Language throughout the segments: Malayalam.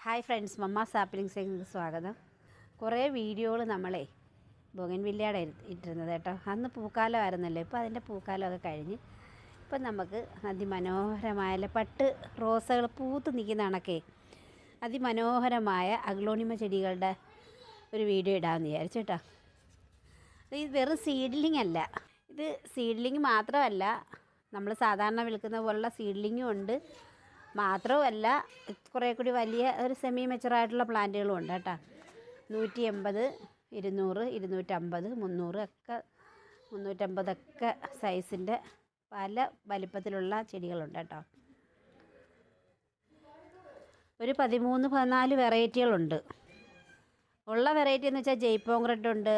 ഹായ് ഫ്രണ്ട്സ്, മമ്മ സാപ്ലിങ്സിലേക്ക് സ്വാഗതം. കുറേ വീഡിയോകൾ നമ്മളെ ബൊഗൻവില്ലയുടെ ഇട്ടിരുന്നത് കേട്ടോ. അന്ന് പൂക്കാലമായിരുന്നല്ലോ. ഇപ്പോൾ അതിൻ്റെ പൂക്കാലമൊക്കെ കഴിഞ്ഞ് ഇപ്പം നമുക്ക് അതിമനോഹരമായ പട്ട് റോസകൾ പൂത്ത് നിൽക്കുന്ന കണക്കെ അതിമനോഹരമായ അഗ്ലോണിമ ചെടികളുടെ ഒരു വീഡിയോ ഇടാമെന്ന് വിചാരിച്ചു കേട്ടോ. ഇത് വെറും സീഡ്ലിംഗ് അല്ല, ഇത് സീഡ്ലിംഗ് മാത്രമല്ല, നമ്മൾ സാധാരണ വിൽക്കുന്ന പോലുള്ള സീഡ്ലിങ്ങും ഉണ്ട്. മാത്രമല്ല, കുറേ കൂടി വലിയ ഒരു സെമി മെച്ചുറായിട്ടുള്ള പ്ലാന്റുകളും ഉണ്ട് കേട്ടോ. 180, 200, 250, 300 ഒക്കെ 350 ഒക്കെ സൈസിൻ്റെ പല വലിപ്പത്തിലുള്ള ചെടികളുണ്ട് കേട്ടോ. ഒരു 13-14 വെറൈറ്റികളുണ്ട്. ഉള്ള വെറൈറ്റി എന്ന് വെച്ചാൽ ജയ്പോങ് റെഡ് ഉണ്ട്,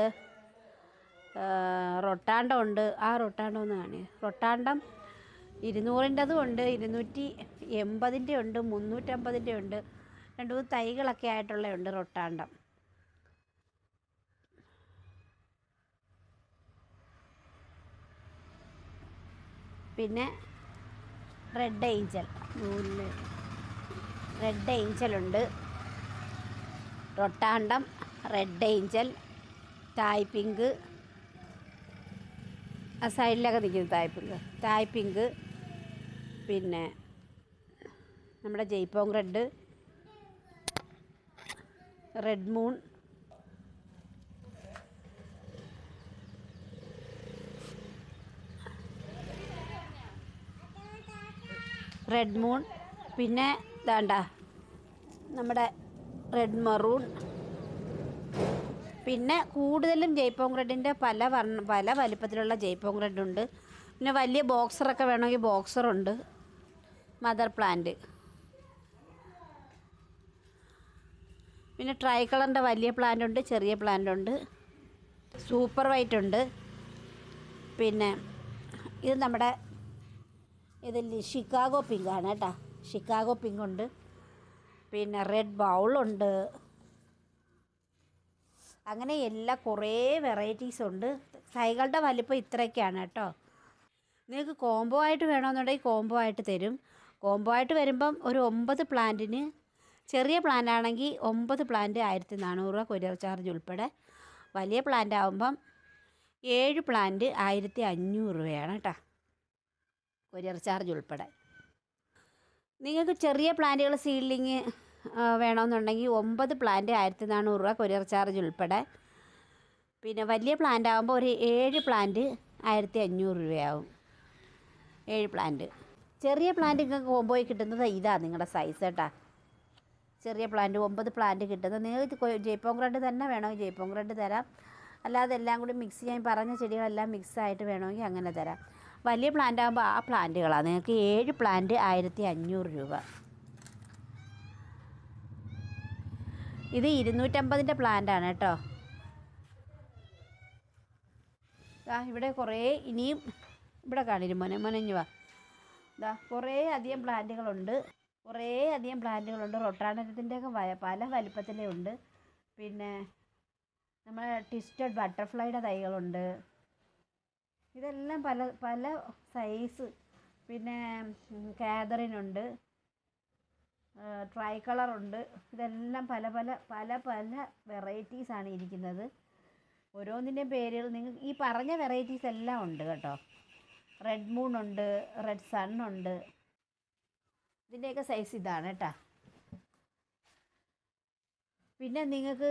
റൊട്ടാണ്ടം ഉണ്ട്. ആ റൊട്ടാണ്ടം ഒന്ന് കാണുക. റൊട്ടാണ്ടം 200-ൻ്റെതും ഉണ്ട്, 280-ൻ്റെ ഉണ്ട്, 350-ൻ്റെ ഉണ്ട്. 2-3 തൈകളൊക്കെ ആയിട്ടുള്ളതുണ്ട് റൊട്ടാണ്ടം. പിന്നെ റെഡ് ഏഞ്ചലുണ്ട്, റൊട്ടാണ്ടം, റെഡ് ഏഞ്ചൽ, തായ് പിങ്ക്, ആ സൈഡിലൊക്കെ നിൽക്കുന്നത് തായ് പിങ്ക്, പിന്നെ നമ്മുടെ ജയ്പോങ് റെഡ്, റെഡ് മൂൺ, പിന്നെ ഇതാണ്ട നമ്മുടെ റെഡ് മറൂൺ. പിന്നെ കൂടുതലും ജയ്പോങ് റെഡിൻ്റെ പല വലിപ്പത്തിലുള്ള ജയ്പോങ് റെഡ് ഉണ്ട്. പിന്നെ വലിയ ബോക്സറൊക്കെ വേണമെങ്കിൽ ബോക്സറുണ്ട്. മദർ പ്ലാന്റ്, പിന്നെ ട്രൈ കളറിൻ്റെ വലിയ പ്ലാന്റ് ഉണ്ട്, ചെറിയ പ്ലാന്റ് ഉണ്ട്. സൂപ്പർ വൈറ്റ് ഉണ്ട്. പിന്നെ ഇത് നമ്മുടെ ഇതിൽ ഷിക്കാഗോ പിങ്ക് ആണ് കേട്ടോ. ഷിക്കാഗോ പിങ്ക് ഉണ്ട്. പിന്നെ റെഡ് ബൗളുണ്ട്. അങ്ങനെ കുറേ വെറൈറ്റീസ് ഉണ്ട്. തൈകളുടെ വലിപ്പം ഇത്രയൊക്കെയാണ് കേട്ടോ. നിങ്ങൾക്ക് കോംബോ ആയിട്ട് വേണമെന്നുണ്ടെങ്കിൽ കോംബോ ആയിട്ട് തരും. കോംബോ ആയിട്ട് വരുമ്പം ഒരു 9 പ്ലാന്റിന്, ചെറിയ പ്ലാന്റ് ആണെങ്കിൽ 9 പ്ലാന്റ് 1400 രൂപ കൊറിയർ ചാർജ് ഉൾപ്പെടെ. വലിയ പ്ലാന്റ് ആകുമ്പം 7 പ്ലാന്റ് 1500 രൂപയാണ് കേട്ടോ, കൊറിയർ ചാർജ് ഉൾപ്പെടെ. നിങ്ങൾക്ക് ചെറിയ പ്ലാന്റുകൾ സീഡ്ലിങ് വേണമെന്നുണ്ടെങ്കിൽ 9 പ്ലാന്റ് 1400 രൂപ കൊറിയർ ചാർജ് ഉൾപ്പെടെ. പിന്നെ വലിയ പ്ലാന്റ് ആകുമ്പോൾ ഒരു 7 പ്ലാന്റ് 1500 രൂപയാവും. 7 പ്ലാന്റ്. ചെറിയ പ്ലാന്റ് നിങ്ങൾക്ക് കോംബോയിൽ കിട്ടുന്നത് ഇതാണ് നിങ്ങളുടെ സൈസ് കേട്ടോ. ചെറിയ പ്ലാന്റ് 9 പ്ലാന്റ് കിട്ടുന്നത്. നിങ്ങൾക്ക് ജയ്പോങ് റെഡ് തന്നെ വേണമെങ്കിൽ ജയ്പോങ് റെഡ് തരാം. അല്ലാതെ എല്ലാം കൂടി മിക്സ് ചെയ്യാൻ, പറഞ്ഞ ചെടികളെല്ലാം മിക്സായിട്ട് വേണമെങ്കിൽ അങ്ങനെ തരാം. വലിയ പ്ലാന്റ് ആകുമ്പോൾ ആ പ്ലാന്റുകളാണ്. നിങ്ങൾക്ക് 7 പ്ലാന്റ് 1500 രൂപ. ഇത് 250-ൻ്റെ പ്ലാന്റാണ് കേട്ടോ. ഇവിടെ കുറേ ഇനിയും ഇവിടെ കാണില്ല. മുനഞ്ഞു വാ. കുറേ അധികം പ്ലാന്റുകളുണ്ട്. റൊട്ടാണ്ടത്തിൻ്റെയൊക്കെ പല വലിപ്പത്തിലേ ഉണ്ട്. പിന്നെ നമ്മളെ ട്വിസ്റ്റഡ് ബട്ടർഫ്ലൈയുടെ തൈകളുണ്ട്. ഇതെല്ലാം പല സൈസ്. പിന്നെ കാതറിനുണ്ട്, ട്രൈ കളറുണ്ട്. ഇതെല്ലാം പല വെറൈറ്റീസാണ് ഇരിക്കുന്നത്. ഓരോന്നിൻ്റെയും പേരുകൾ നിങ്ങൾക്ക് ഈ പറഞ്ഞ വെറൈറ്റീസ് എല്ലാം ഉണ്ട് കേട്ടോ. റെഡ് മൂൺ ഉണ്ട്, റെഡ് സൺ ഉണ്ട്. ഇതിൻ്റെയൊക്കെ സൈസ് ഇതാണ് കേട്ടോ. പിന്നെ നിങ്ങൾക്ക്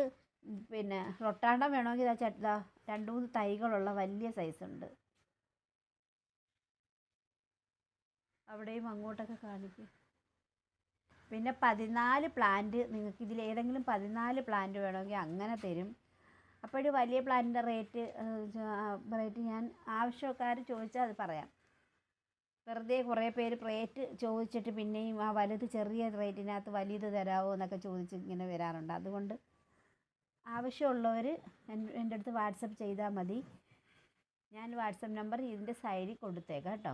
പിന്നെ റൊട്ടാണ്ടം വേണമെങ്കിൽ 2-3 തൈകളുള്ള വലിയ സൈസുണ്ട്. അവിടെയും അങ്ങോട്ടൊക്കെ കാണിക്കും. പിന്നെ 14 പ്ലാന്റ്, നിങ്ങൾക്ക് ഇതിലേതെങ്കിലും 14 പ്ലാന്റ് വേണമെങ്കിൽ അങ്ങനെ തരും. അപ്പോഴ് വലിയ പ്ലാന്റിൻ്റെ റേറ്റ് ഞാൻ ആവശ്യക്കാർ ചോദിച്ചാൽ അത് പറയാം. വെറുതെ കുറേ പേര് റേറ്റ് ചോദിച്ചിട്ട് പിന്നെയും ആ വലുത് ചെറിയ റേറ്റിനകത്ത് വലിയത് തരാമോ എന്നൊക്കെ ചോദിച്ച് ഇങ്ങനെ വരാറുണ്ട്. അതുകൊണ്ട് ആവശ്യമുള്ളവർ എൻ്റെ അടുത്ത് വാട്സപ്പ് ചെയ്താൽ മതി. ഞാൻ വാട്സപ്പ് നമ്പർ ഇതിൻ്റെ സൈഡിൽ കൊടുത്തേക്കാം കേട്ടോ.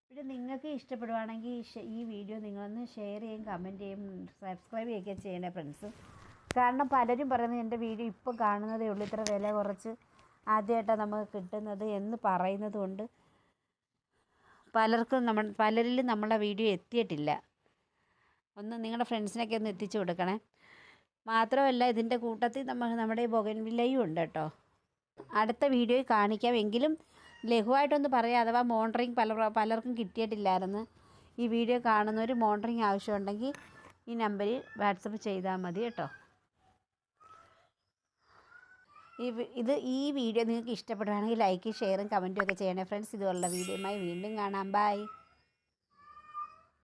പിന്നെ നിങ്ങൾക്ക് ഇഷ്ടപ്പെടുവാണെങ്കിൽ ഈ വീഡിയോ നിങ്ങളൊന്ന് ഷെയർ ചെയ്യും, കമൻറ്റ് ചെയ്യും, സബ്സ്ക്രൈബ് ചെയ്യുകയൊക്കെ ചെയ്യണേ ഫ്രണ്ട്സ്. കാരണം പലരും പറയുന്നത് എൻ്റെ വീഡിയോ ഇപ്പം കാണുന്നതേ ഉള്ളൂ, ഇത്ര വില കുറച്ച് ആദ്യമായിട്ടാണ് നമുക്ക് കിട്ടുന്നത് എന്ന് പറയുന്നത് കൊണ്ട് പലരിലും നമ്മളെ വീഡിയോ എത്തിയിട്ടില്ല. ഒന്ന് നിങ്ങളുടെ ഫ്രണ്ട്സിനൊക്കെ ഒന്ന് എത്തിച്ചു കൊടുക്കണേ. മാത്രമല്ല ഇതിൻ്റെ കൂട്ടത്തിൽ നമ്മുടെ ഈ ബൊഗൻവില്ലയും ഉണ്ട് കേട്ടോ. അടുത്ത വീഡിയോയിൽ കാണിക്കാം. എങ്കിലും ലഘുവായിട്ടൊന്ന് പറയാം, അഥവാ മോണിറ്ററിങ് പലർക്കും കിട്ടിയിട്ടില്ലായിരുന്നു. ഈ വീഡിയോ കാണുന്നവർ മോണിറ്ററിങ് ആവശ്യമുണ്ടെങ്കിൽ ഈ നമ്പറിൽ വാട്സപ്പ് ചെയ്താൽ മതി കേട്ടോ. ഈ വീഡിയോ നിങ്ങൾക്ക് ഇഷ്ടപ്പെടുകയാണെങ്കിൽ ലൈക്ക് ഷെയറും കമൻറ്റും ഒക്കെ ചെയ്യണേ ഫ്രണ്ട്സ്. ഇതുപോലുള്ള വീഡിയോയുമായി വീണ്ടും കാണാം. ബൈ.